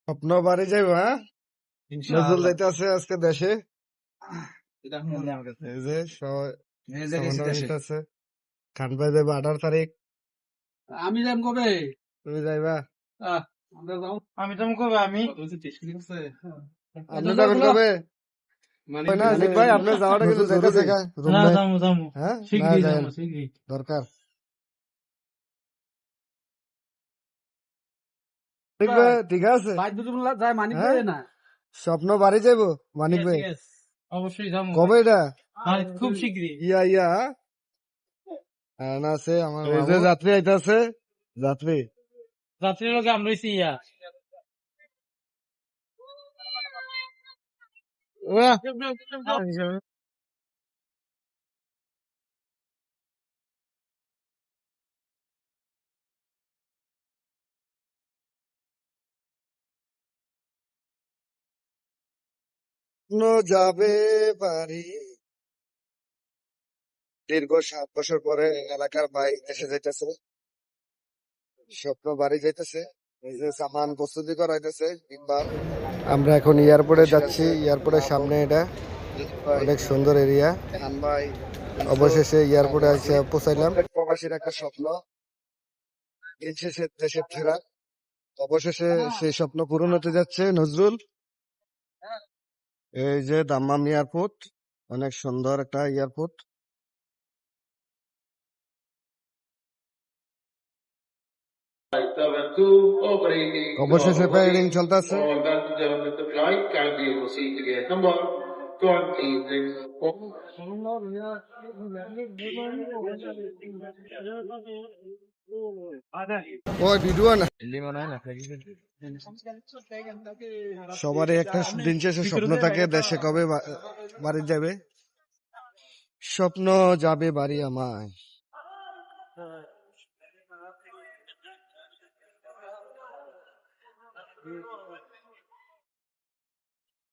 স্বপ্ন বাড়ি যাইব, হ্যাঁ? নজরুল যাইতে আছে আজকে দেশে। এই যে আছে খান ভাই যাইব 18 তারিখ। আমি যাম কবে? তুমি যাইবা? আমি যাম কবে? আমি আপনি যাবেন কবে? মানিক ভাই আপনার যাওয়াটা কিন্তু জরুরি। হ্যাঁ, না যাবেন দরকার। মানিক ভাই ঠিক আছে, হ্যাঁ? স্বপ্ন বাড়ি যাইব মানিক ভাই অবশ্যই যাবো কবে? এটা খুব শীঘ্রই। ইয়া না আছে আমার এই যে যাত্রী আইতাছে, যাত্রী রাত্রির লগে আমরা হইছি ইয়া স্বপ্ন যাবে বাড়ি। দীর্ঘ 7 বছর পরে এলাকার ভাই এসে যাইতেছে, স্বপ্ন বাড়ি যাইতেছে। এই যে সামান প্রস্তুতি করা হইতেছে। আমরা এখন এয়ারপোর্টে যাচ্ছি, এয়ারপোর্টের সামনে এটা অনেক সুন্দর এরিয়া। অবশেষে এয়ারপোর্টে এসে পৌঁছাইলাম। প্রবাসীর একটা স্বপ্ন, দিন শেষে দেশে ফেরা। অবশেষে সেই স্বপ্ন পূরণ হতে যাচ্ছে। নজরুল, এই যে দাম্মাম এয়ারপোর্ট, অনেক সুন্দর একটা এয়ারপোর্ট। অবশেষে প্যারেডিং চলতেছে। ওই ভিডিও না, সবারই একটা দিন শেষে স্বপ্ন থাকে, দেশে কবে বাড়ি যাবে। স্বপ্ন যাবে বাড়ি আমায়।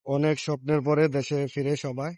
অনেক স্বপ্নের পরে দেশে ফিরে সবাই।